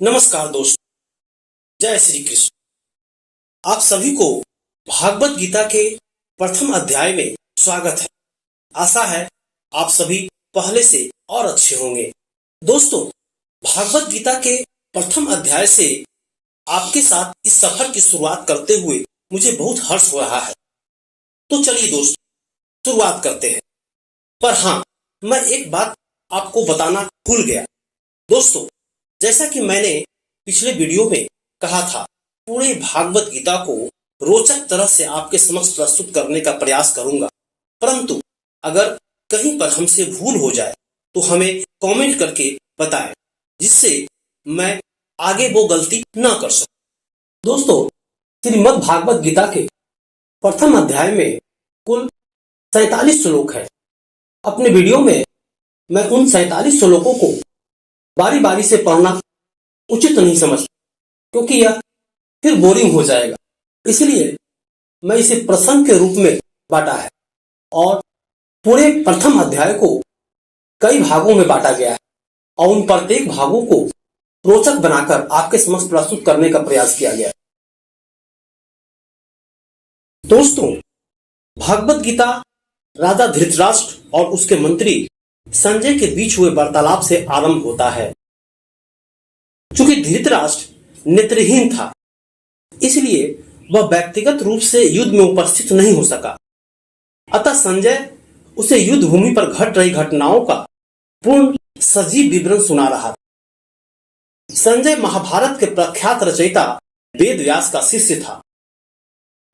नमस्कार दोस्तों, जय श्री कृष्ण। आप सभी को भागवत गीता के प्रथम अध्याय में स्वागत है। आशा है आप सभी पहले से और अच्छे होंगे। दोस्तों, भागवत गीता के प्रथम अध्याय से आपके साथ इस सफर की शुरुआत करते हुए मुझे बहुत हर्ष हो रहा है। तो चलिए दोस्तों, शुरुआत करते हैं। पर हाँ, मैं एक बात आपको बताना भूल गया। दोस्तों, जैसा कि मैंने पिछले वीडियो में कहा था, पूरे भागवत गीता को रोचक तरह से आपके समक्ष प्रस्तुत करने का प्रयास करूंगा। परंतु अगर कहीं पर हमसे भूल हो जाए तो हमें कमेंट करके बताएं, जिससे मैं आगे वो गलती न कर सकूं। दोस्तों, श्रीमद् भागवत गीता के प्रथम अध्याय में कुल 47 श्लोक है। अपने वीडियो में मैं उन 47 श्लोकों को बारी बारी से पढ़ना उचित नहीं समझता, क्योंकि यह फिर बोरिंग हो जाएगा। इसलिए मैं इसे प्रसंग के रूप में बांटा है और पूरे प्रथम अध्याय को कई भागों में बांटा गया है और उन प्रत्येक भागों को रोचक बनाकर आपके समक्ष प्रस्तुत करने का प्रयास किया गया है। दोस्तों, भागवत गीता राजा धृतराष्ट्र और उसके मंत्री संजय के बीच हुए वार्तालाप से आरंभ होता है। चूंकि धृतराष्ट्र नेत्रहीन था, इसलिए वह व्यक्तिगत रूप से युद्ध में उपस्थित नहीं हो सका। अतः संजय उसे युद्ध भूमि पर घट रही घटनाओं का पूर्ण सजीव विवरण सुना रहा था। संजय महाभारत के प्रख्यात रचयिता वेद व्यास का शिष्य था।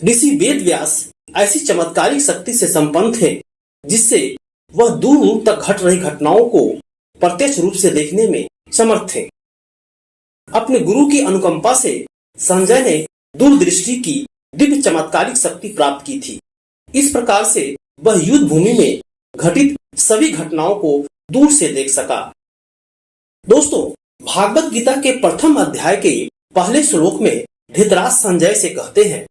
ऋषि वेद व्यास ऐसी चमत्कारिक शक्ति से संपन्न थे, जिससे वह दूर दूर तक घट रही घटनाओं को प्रत्यक्ष रूप से देखने में समर्थ थे। अपने गुरु की अनुकंपा से संजय ने दूरदृष्टि की दिव्य चमत्कारिक शक्ति प्राप्त की थी। इस प्रकार से वह युद्ध भूमि में घटित सभी घटनाओं को दूर से देख सका। दोस्तों, भागवत गीता के प्रथम अध्याय के पहले श्लोक में धृतराष्ट्र संजय से कहते हैं,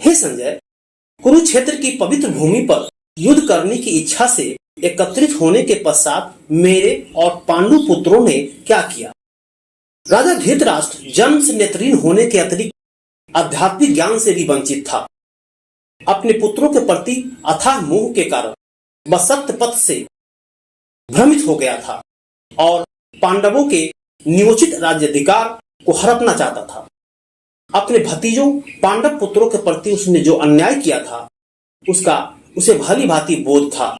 हे संजय, कुरुक्षेत्र की पवित्र भूमि पर युद्ध करने की इच्छा से एकत्रित होने के पश्चात मेरे और पांडु पुत्रों ने क्या किया। राजा धृतराष्ट्र जन्म से नेत्रहीन होने के अतिरिक्त आध्यात्मिक ज्ञान से भी वंचित था। अपने पुत्रों के प्रति अथाह मोह के कारण वह सत्य पथ से भ्रमित हो गया था और पांडवों के नियोजित राज्याधिकार को हड़पना चाहता था। अपने भतीजों पांडव पुत्रों के प्रति उसने जो अन्याय किया था, उसका उसे भली भांति बोध था।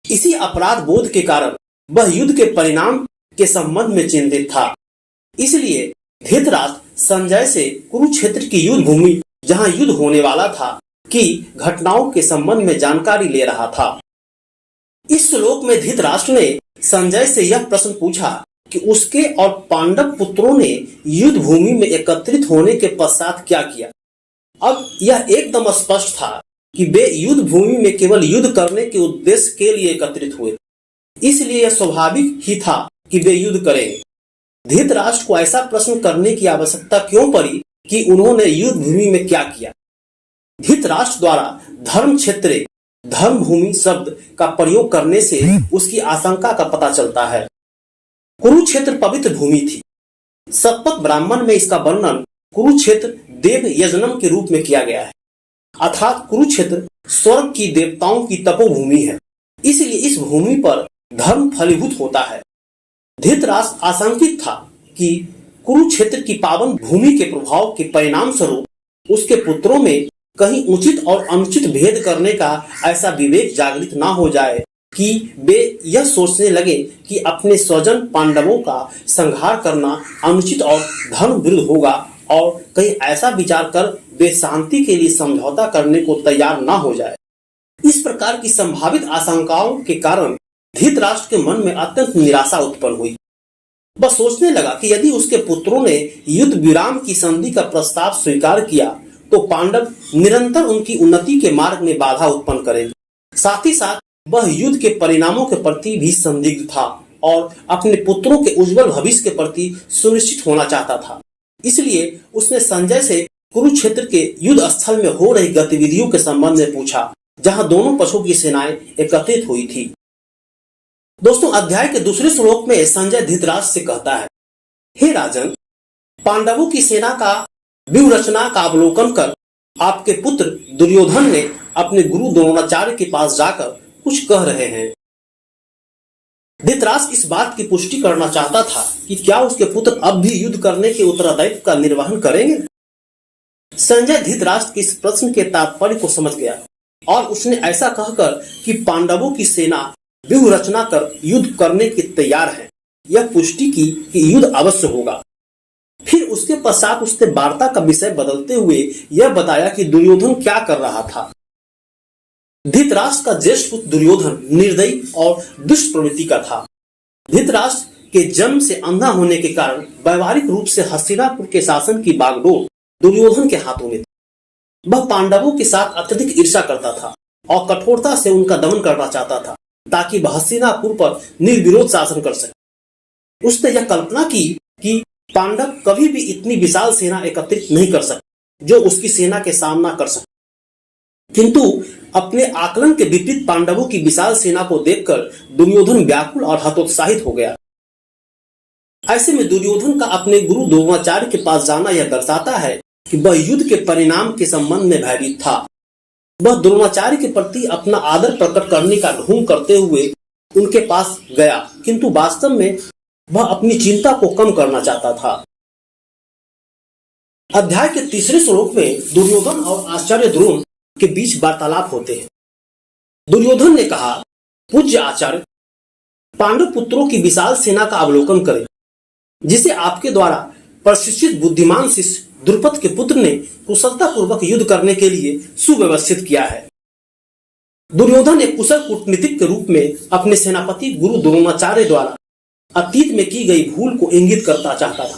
इसी अपराध बोध के कारण वह युद्ध के परिणाम के संबंध में चिंतित था। इसलिए धृतराष्ट्र संजय से कुरुक्षेत्र की युद्ध भूमि, जहां युद्ध होने वाला था, की घटनाओं के संबंध में जानकारी ले रहा था। इस श्लोक में धृतराष्ट्र ने संजय से यह प्रश्न पूछा कि उसके और पांडव पुत्रों ने युद्ध भूमि में एकत्रित होने के पश्चात क्या किया। अब यह एकदम स्पष्ट था कि वे युद्ध भूमि में केवल युद्ध करने के उद्देश्य के लिए एकत्रित हुए, इसलिए यह स्वाभाविक ही था कि वे युद्ध करेंगे। धृतराष्ट्र को ऐसा प्रश्न करने की आवश्यकता क्यों पड़ी कि उन्होंने युद्ध भूमि में क्या किया। धृतराष्ट्र द्वारा धर्म क्षेत्र धर्म भूमि शब्द का प्रयोग करने से उसकी आशंका का पता चलता है। कुरुक्षेत्र पवित्र भूमि थी। सतपथ ब्राह्मण में इसका वर्णन कुरुक्षेत्र देव यजनम के रूप में किया गया है, अर्थात कुरुक्षेत्र स्वर्ग की देवताओं की तपोभूमि है। इसलिए इस भूमि पर धर्म फलीभूत होता है। धृतराष्ट्र आशंकित था कि कुरुक्षेत्र की पावन भूमि के प्रभाव के परिणाम स्वरूप उसके पुत्रों में कहीं उचित और अनुचित भेद करने का ऐसा विवेक जागृत ना हो जाए कि वे यह सोचने लगे कि अपने स्वजन पांडवों का संहार करना अनुचित और धर्म विरुद्ध होगा, और कहीं ऐसा विचार कर वे शांति के लिए समझौता करने को तैयार ना हो जाए। इस प्रकार की संभावित आशंकाओं के कारण धृतराष्ट्र के मन में अत्यंत निराशा उत्पन्न हुई। वह सोचने लगा कि यदि उसके पुत्रों ने युद्ध विराम की संधि का प्रस्ताव स्वीकार किया तो पांडव निरंतर उनकी उन्नति के मार्ग में बाधा उत्पन्न करेंगे। साथ ही साथ वह युद्ध के परिणामों के प्रति भी संदिग्ध था और अपने पुत्रों के उज्जवल भविष्य के प्रति सुनिश्चित होना चाहता था। इसलिए उसने संजय से कुरुक्षेत्र के युद्ध स्थल में हो रही गतिविधियों के संबंध में पूछा, जहां दोनों पक्षों की सेनाएं एकत्रित हुई थी। दोस्तों, अध्याय के दूसरे श्लोक में संजय धृतराष्ट्र से कहता है, हे राजन, पांडवों की सेना का व्यूह रचना का अवलोकन कर आपके पुत्र दुर्योधन ने अपने गुरु द्रोणाचार्य के पास जाकर कुछ कह रहे हैं। धृतराष्ट्र इस बात की पुष्टि करना चाहता था कि क्या उसके पुत्र अब भी युद्ध करने के उत्तरदायित्व का निर्वहन करेंगे। संजय धृतराष्ट्र के इस प्रश्न के तात्पर्य को समझ गया और उसने ऐसा कहकर कि पांडवों की सेना व्यूह रचना कर युद्ध करने के तैयार है, यह पुष्टि की कि युद्ध अवश्य होगा। फिर उसके पश्चात उसने वार्ता का विषय बदलते हुए यह बताया कि दुर्योधन क्या कर रहा था। धृतराष्ट्र का ज्येष्ठ पुत्र दुर्योधन निर्दयी और दुष्ट प्रवृत्ति का था। धृतराष्ट्र के जन्म से अंधा होने के कारण व्यवहारिक रूप से हस्तिनापुर के शासन की बागडोर दुर्योधन के हाथों में थी। वह पांडवों के साथ अत्यधिक ईर्ष्या करता था और कठोरता से उनका दमन करना चाहता था ताकि वह हस्तिनापुर पर निर्विरोध शासन कर सके। उसने यह कल्पना की कि पांडव कभी भी इतनी विशाल सेना एकत्रित नहीं कर सकते जो उसकी सेना के सामना कर सके, किंतु अपने आकलन के विपरीत पांडवों की विशाल सेना को देखकर दुर्योधन व्याकुल और हतोत्साहित हो गया। ऐसे में दुर्योधन का अपने गुरु द्रोणाचार्य के पास जाना यह दर्शाता है कि वह युद्ध के परिणाम के संबंध में भयभीत था। वह द्रोणाचार्य के प्रति अपना आदर प्रकट करने का ढोंग करते हुए उनके पास गया, किंतु वास्तव में वह अपनी चिंता को कम करना चाहता था। अध्याय के तीसरे श्लोक में दुर्योधन और आचार्य द्रोण के बीच वार्तालाप होते हैं। दुर्योधन ने कहा, पूज्य आचार्य, पांडव पुत्रों की विशाल सेना का अवलोकन करें जिसे आपके द्वारा प्रशिक्षित बुद्धिमान शिष्य द्रुपद के पुत्र ने कुशलता पूर्वक युद्ध करने के लिए सुव्यवस्थित किया है। दुर्योधन एक कुशल कूटनीतिक के रूप में अपने सेनापति गुरु द्रोणाचार्य द्वारा अतीत में की गई भूल को इंगित करता चाहता था।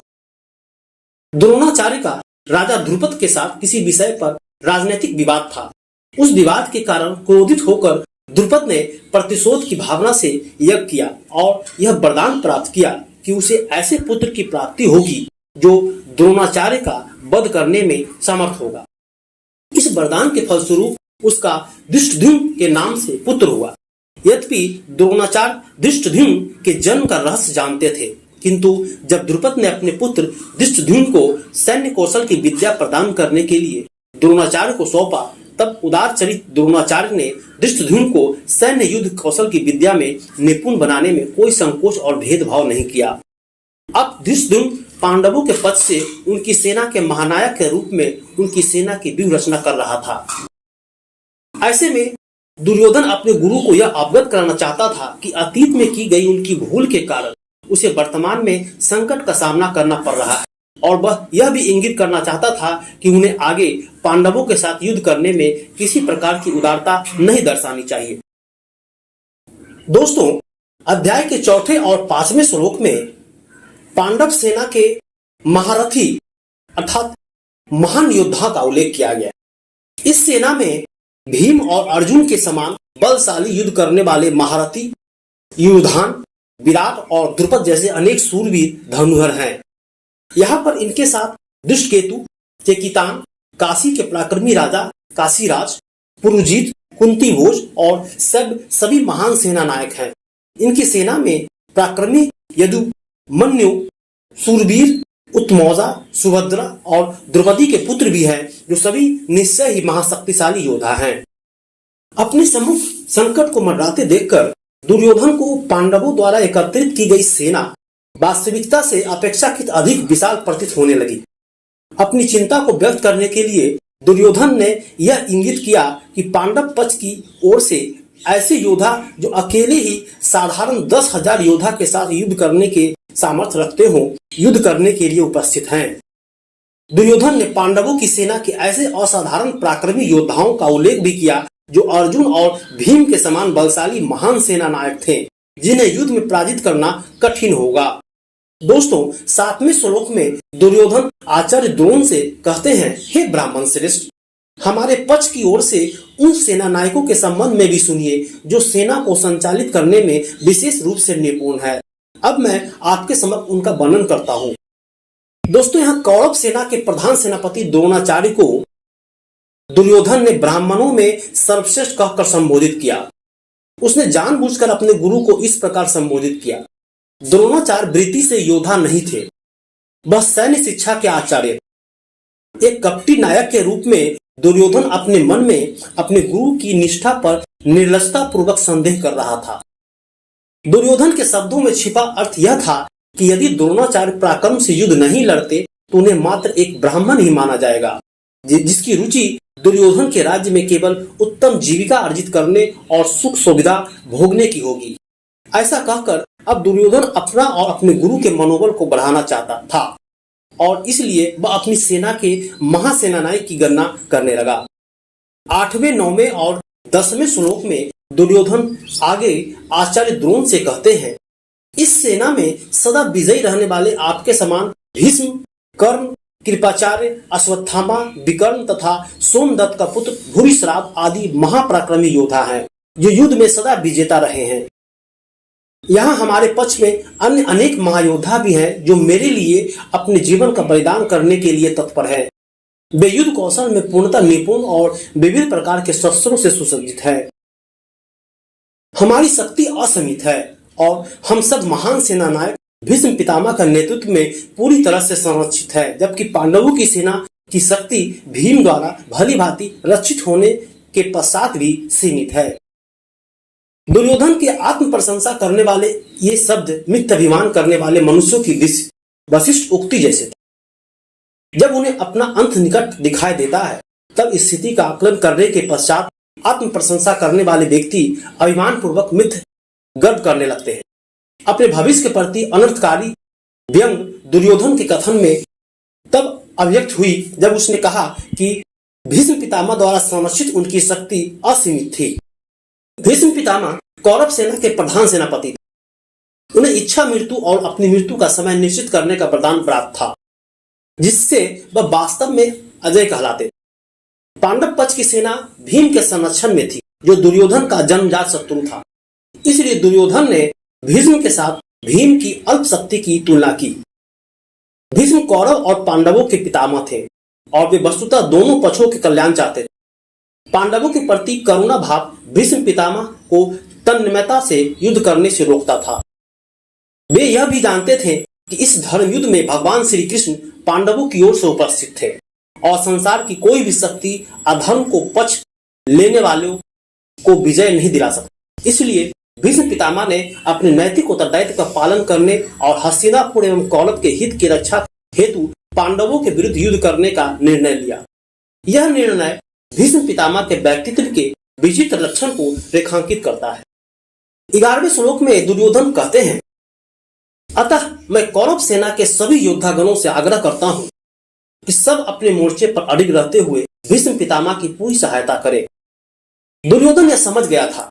द्रोणाचार्य का राजा द्रुपद के साथ किसी विषय पर राजनीतिक विवाद था। उस विवाद के कारण क्रोधित होकर द्रुपद ने प्रतिशोध की भावना से यज्ञ किया और यह वरदान प्राप्त किया कि उसे ऐसे पुत्र की प्राप्ति होगी जो द्रोणाचार्य का वध करने में समर्थ होगा। इस वरदान के फलस्वरूप उसका धृष्टद्युम्न के नाम से पुत्र हुआ। यद्यपि द्रोणाचार्य धृष्टद्युम्न के जन्म का रहस्य जानते थे, किंतु जब द्रुपद ने अपने पुत्र धृष्टद्युम्न को सैन्य कौशल की विद्या प्रदान करने के लिए द्रोणाचार्य को सौंपा, तब उदार चरित द्रोणाचार्य ने धृष्टद्युम्न को सैन्य युद्ध कौशल की विद्या में निपुण बनाने में कोई संकोच और भेदभाव नहीं किया। अब धृष्टद्युम्न पांडवों के पक्ष से उनकी सेना के महानायक के रूप में उनकी सेना की व्यूह रचना कर रहा था। ऐसे में दुर्योधन अपने गुरु को यह अवगत कराना चाहता था कि अतीत में की गई उनकी भूल के कारण उसे वर्तमान में संकट का सामना करना पड़ रहा है, और वह यह भी इंगित करना चाहता था कि उन्हें आगे पांडवों के साथ युद्ध करने में किसी प्रकार की उदारता नहीं दर्शानी चाहिए। दोस्तों, अध्याय के चौथे और पांचवें श्लोक में पांडव सेना के महारथी अर्थात महान योद्धा का उल्लेख किया गया। इस सेना में भीम और अर्जुन के समान बलशाली युद्ध करने वाले महारथी युधान, विराट और द्रुपद जैसे अनेक सूरवीर धनुर्धर हैं। यहाँ पर इनके साथ दुष्टकेतु, चेकितान, काशी के पराक्रमी राजा काशीराज, पुरुजीत, कुंतीभोज और सभी महान सेना नायक हैं। इनकी सेना में पराक्रमी यदुमन्यु, सूरवीर उत्तमौजा, सुभद्रा और द्रौपदी के पुत्र भी हैं, जो सभी निश्चय ही महाशक्तिशाली योद्धा हैं। अपने सम्मुख संकट को मंडराते देखकर दुर्योधन को पांडवों द्वारा एकत्रित की गई सेना वास्तविकता से अपेक्षाकृत अधिक विशाल प्रतीत होने लगी। अपनी चिंता को व्यक्त करने के लिए दुर्योधन ने यह इंगित किया कि पांडव पक्ष की ओर से ऐसे योद्धा जो अकेले ही साधारण 10,000 योद्धा के साथ युद्ध करने के सामर्थ्य रखते हो, युद्ध करने के लिए उपस्थित हैं। दुर्योधन ने पांडवों की सेना के ऐसे असाधारण पराक्रमी योद्धाओं का उल्लेख भी किया जो अर्जुन और भीम के समान बलशाली महान सेना नायक थे, जिन्हें युद्ध में पराजित करना कठिन होगा। दोस्तों, 7वें श्लोक में दुर्योधन आचार्य द्रोण से कहते हैं, हे ब्राह्मण श्रेष्ठ, हमारे पक्ष की ओर से उन सेना नायकों के संबंध में भी सुनिए जो सेना को संचालित करने में विशेष रूप से निपुण है। अब मैं आपके समक्ष उनका वर्णन करता हूँ। दोस्तों, यहाँ कौरव सेना के प्रधान सेनापति द्रोणाचार्य को दुर्योधन ने ब्राह्मणों में सर्वश्रेष्ठ कहकर संबोधित किया। उसने जानबूझकर अपने गुरु को इस प्रकार संबोधित किया। द्रोणाचार्य वृत्ति से योद्धा नहीं थे, वह सैन्य शिक्षा के आचार्य। एक कपटी नायक के रूप में दुर्योधन अपने मन में अपने गुरु की निष्ठा पर निर्लजता पूर्वक संदेह कर रहा था। दुर्योधन के शब्दों में छिपा अर्थ यह था कि यदि द्रोणाचार्य पराक्रम से युद्ध नहीं लड़ते तो उन्हें मात्र एक ब्राह्मण ही माना जाएगा, जिसकी रुचि दुर्योधन के राज्य में केवल उत्तम जीविका अर्जित करने और सुख सुविधा भोगने की होगी। ऐसा कहकर अब दुर्योधन अपना और अपने गुरु के मनोबल को बढ़ाना चाहता था और इसलिए वह अपनी सेना के महासेनानायक की गणना करने लगा। 8वें, 9वें और 10वें श्लोक में दुर्योधन आगे आचार्य द्रोण से कहते हैं, इस सेना में सदा विजयी रहने वाले आपके समान भीष्म, कर्ण, कृपाचार्य, अश्वत्थामा, विकर्ण तथा सोमदत्त का पुत्र भूरिश्राव आदि महापराक्रमी योद्धा हैं, जो युद्ध में सदा विजेता रहे हैं। यहाँ हमारे पक्ष में अन्य अनेक महायोद्धा भी हैं जो मेरे लिए अपने जीवन का बलिदान करने के लिए तत्पर हैं। वे युद्ध कौशल में पूर्णतः निपुण और विविध प्रकार के शस्त्रों से सुसज्जित है। हमारी शक्ति असीमित है और हम सब महान सेनानायक भीष्म पितामह का नेतृत्व में पूरी तरह से संरक्षित है, जबकि पांडवों की सेना की शक्ति भीम द्वारा भली भांति रक्षित होने के पश्चात भी सीमित है। दुर्योधन के आत्म प्रशंसा करने वाले ये शब्द मिथ्याभिमान करने वाले मनुष्यों की वशिष्ठ उक्ति जैसे थे। जब उन्हें अपना अंत निकट दिखाई देता है तब स्थिति का आकलन करने के पश्चात आत्म प्रशंसा करने वाले व्यक्ति अभिमान पूर्वक मिथ्य गर्व करने लगते हैं। अपने भविष्य के प्रति अनर्थकारी व्यंग दुर्योधन के कथन में तब अभिव्यक्त हुई जब उसने कहा कि भीष्म पितामह द्वारा संरक्षित उनकी शक्ति असीमित थी। भीष्म पितामह कौरव सेना के प्रधान सेनापति थे। उन्हें इच्छा मृत्यु और अपनी मृत्यु का समय निश्चित करने का वरदान प्राप्त था, जिससे वह वास्तव में अजय कहलाते। पांडव पक्ष की सेना भीम के संरक्षण में थी, जो दुर्योधन का जन्मजात शत्रु था। इसलिए दुर्योधन ने भीष्म के साथ भीम की अल्प शक्ति की तुलना की। भीष्म कौरव और पांडवों के पितामह थे और वे वस्तुतः दोनों पक्षों के कल्याण चाहते थे। पांडवों के प्रति करुणा भाव भीष्म पितामह को तन्मयता से युद्ध करने से रोकता था। वे यह भी जानते थे कि इस धर्म युद्ध में भगवान श्री कृष्ण पांडवों की ओर से उपस्थित थे और संसार की कोई भी शक्ति अधर्म को पक्ष लेने वालों को विजय नहीं दिला सकती। इसलिए भीष्म पितामह ने अपने नैतिक उत्तरदायित्व का पालन करने और हस्तिनापुर एवं कौरव के हित की रक्षा हेतु पांडवों के विरुद्ध युद्ध करने का निर्णय लिया। यह निर्णय भीष्म पितामह के व्यक्तित्व के विचित्र लक्षण को रेखांकित करता है। 11वें श्लोक में दुर्योधन कहते हैं, अतः मैं कौरव सेना के सभी योद्धागणों से आग्रह करता हूं कि सब अपने मोर्चे पर अडिग रहते हुए भीष्म पितामह की पूरी सहायता करें। दुर्योधन यह समझ गया था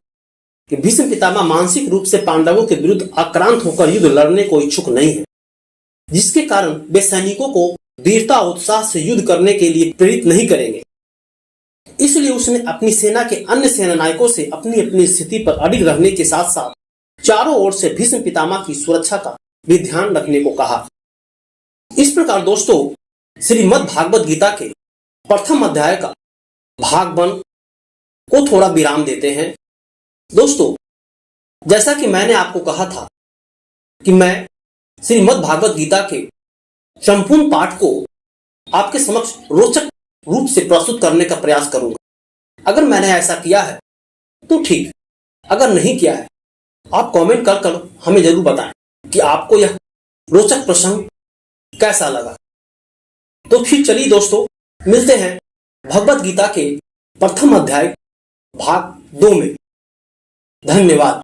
कि भीष्म पितामह मानसिक रूप से पांडवों के विरुद्ध आक्रांत होकर युद्ध लड़ने को इच्छुक नहीं है, जिसके कारण वे सैनिकों को वीरता उत्साह से युद्ध करने के लिए प्रेरित नहीं करेंगे। इसलिए उसने अपनी सेना के अन्य सेनानायकों से अपनी अपनी स्थिति पर अडिग रहने के साथ साथ चारों ओर से भीष्म पितामह की सुरक्षा का भी ध्यान रखने को कहा। इस प्रकार दोस्तों, श्रीमद् भागवत गीता के प्रथम अध्याय का भाग 1 को थोड़ा विराम देते हैं। दोस्तों, जैसा कि मैंने आपको कहा था कि मैं श्रीमद् भागवत गीता के संपूर्ण पाठ को आपके समक्ष रोचक रूप से प्रस्तुत करने का प्रयास करूंगा। अगर मैंने ऐसा किया है तो ठीक, अगर नहीं किया है आप कमेंट कर हमें जरूर बताएं कि आपको यह रोचक प्रसंग कैसा लगा। तो फिर चलिए दोस्तों, मिलते हैं भगवत गीता के प्रथम अध्याय भाग 2 में। धन्यवाद।